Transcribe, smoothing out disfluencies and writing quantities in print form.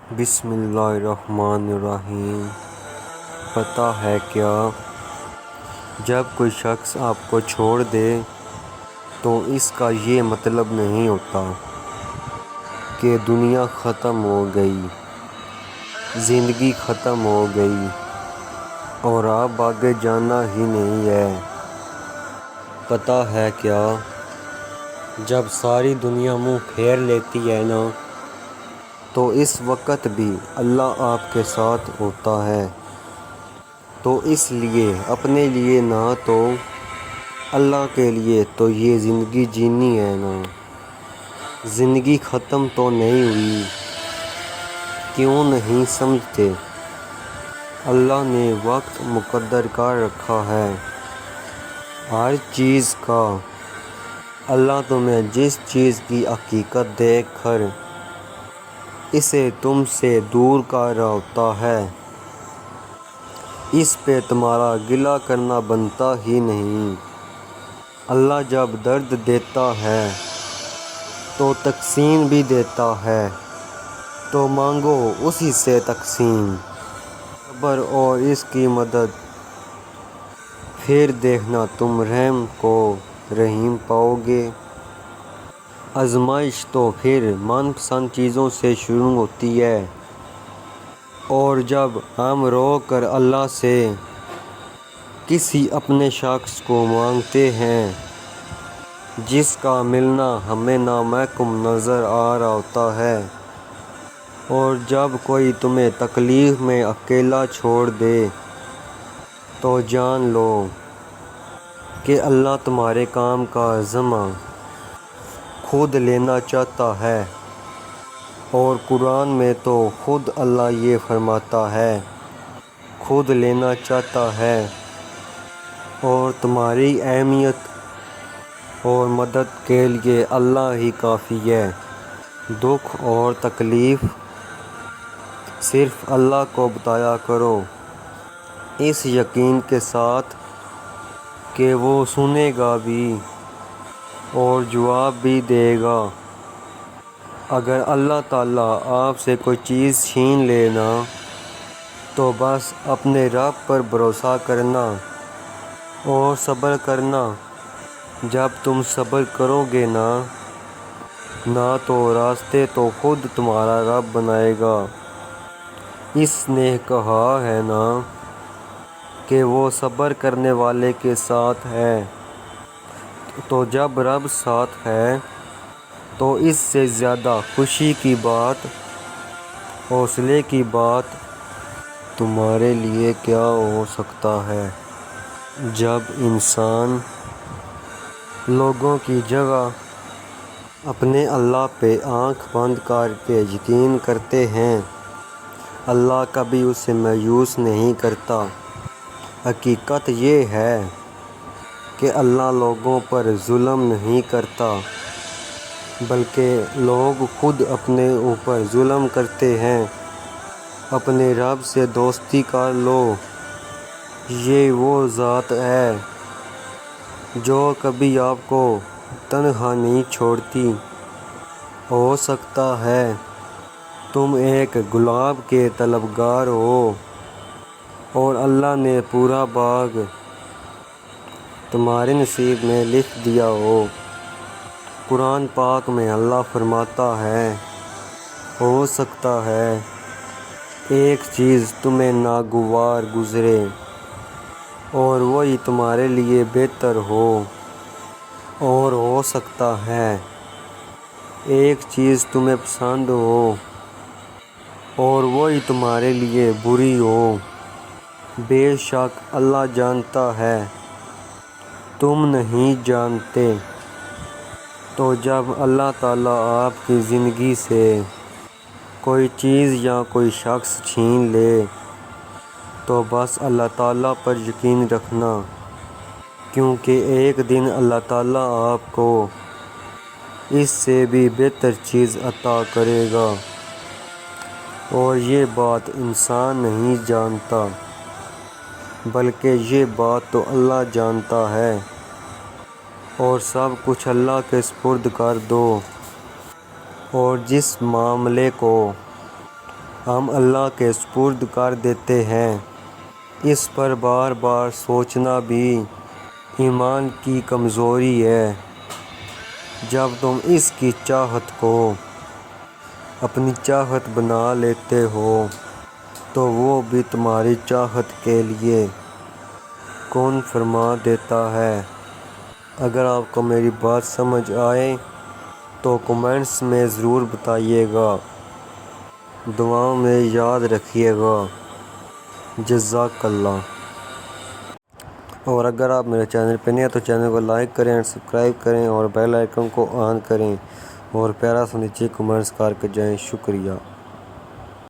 بسم اللہ الرحمن الرحیم۔ پتہ ہے کیا، جب کوئی شخص آپ کو چھوڑ دے تو اس کا یہ مطلب نہیں ہوتا کہ دنیا ختم ہو گئی، زندگی ختم ہو گئی اور اب آگے جانا ہی نہیں ہے۔ پتہ ہے کیا، جب ساری دنیا منہ پھیر لیتی ہے نا، تو اس وقت بھی اللہ آپ کے ساتھ ہوتا ہے۔ تو اس لیے اپنے لیے نہ تو اللہ کے لیے تو یہ زندگی جینی ہے نا۔ زندگی ختم تو نہیں ہوئی، کیوں نہیں سمجھتے؟ اللہ نے وقت مقرر کر رکھا ہے ہر چیز کا۔ اللہ تمہیں جس چیز کی حقیقت دیکھ کر اسے تم سے دور کر رہا ہوتا ہے، اس پہ تمہارا گلہ کرنا بنتا ہی نہیں۔ اللہ جب درد دیتا ہے تو تقسیم بھی دیتا ہے، تو مانگو اسی سے تقسیم، صبر اور اس کی مدد، پھر دیکھنا تم رحم کو رحیم پاؤ گے۔ آزمائش تو پھر من پسند چیزوں سے شروع ہوتی ہے، اور جب ہم رو کر اللہ سے کسی اپنے شخص کو مانگتے ہیں جس کا ملنا ہمیں ناممکن نظر آ رہا ہوتا ہے، اور جب کوئی تمہیں تکلیف میں اکیلا چھوڑ دے، تو جان لو کہ اللہ تمہارے کام کا ذمہ خود لینا چاہتا ہے۔ اور قرآن میں تو خود اللہ یہ فرماتا ہے، خود لینا چاہتا ہے، اور تمہاری اہمیت اور مدد کے لیے اللہ ہی کافی ہے۔ دکھ اور تکلیف صرف اللہ کو بتایا کرو، اس یقین کے ساتھ کہ وہ سنے گا بھی اور جواب بھی دے گا۔ اگر اللہ تعالیٰ آپ سے کوئی چیز چھین لے نا، تو بس اپنے رب پر بھروسہ کرنا اور صبر کرنا۔ جب تم صبر کرو گے نا تو راستے تو خود تمہارا رب بنائے گا۔ اس نے کہا ہے نا کہ وہ صبر کرنے والے کے ساتھ ہے، تو جب رب ساتھ ہے تو اس سے زیادہ خوشی کی بات، حوصلے کی بات تمہارے لیے کیا ہو سکتا ہے؟ جب انسان لوگوں کی جگہ اپنے اللہ پہ آنکھ بند کر کے یقین کرتے ہیں، اللہ کبھی اسے مایوس نہیں کرتا۔ حقیقت یہ ہے کہ اللہ لوگوں پر ظلم نہیں کرتا، بلکہ لوگ خود اپنے اوپر ظلم کرتے ہیں۔ اپنے رب سے دوستی کر لو، یہ وہ ذات ہے جو کبھی آپ کو تنہا نہیں چھوڑتی۔ ہو سکتا ہے تم ایک گلاب کے طلبگار ہو اور اللہ نے پورا باغ تمہارے نصیب میں لکھ دیا ہو۔ قرآن پاک میں اللہ فرماتا ہے، ہو سکتا ہے ایک چیز تمہیں ناگوار گزرے اور وہی تمہارے لیے بہتر ہو، اور ہو سکتا ہے ایک چیز تمہیں پسند ہو اور وہی تمہارے لیے بری ہو۔ بے شک اللہ جانتا ہے، تم نہیں جانتے۔ تو جب اللہ تعالیٰ آپ کی زندگی سے کوئی چیز یا کوئی شخص چھین لے، تو بس اللہ تعالیٰ پر یقین رکھنا، کیونکہ ایک دن اللہ تعالیٰ آپ کو اس سے بھی بہتر چیز عطا کرے گا، اور یہ بات انسان نہیں جانتا، بلکہ یہ بات تو اللہ جانتا ہے۔ اور سب کچھ اللہ کے سپرد کر دو، اور جس معاملے کو ہم اللہ کے سپرد کر دیتے ہیں۔ اس پر بار بار سوچنا بھی ایمان کی کمزوری ہے۔ جب تم اس کی چاہت کو اپنی چاہت بنا لیتے ہو تو وہ بھی تمہاری چاہت کے لیے کون فرما دیتا ہے۔ اگر آپ کو میری بات سمجھ آئے تو کمنٹس میں ضرور بتائیے گا۔ دعاؤں میں یاد رکھیے گا۔ جزاک اللہ۔ اور اگر آپ میرے چینل پہ نہیں ہیں تو چینل کو لائک کریں اور سبسکرائب کریں اور بیل آئیکن کو آن کریں اور پیارا سا نیچے کمنٹس کر کے جائیں۔ شکریہ۔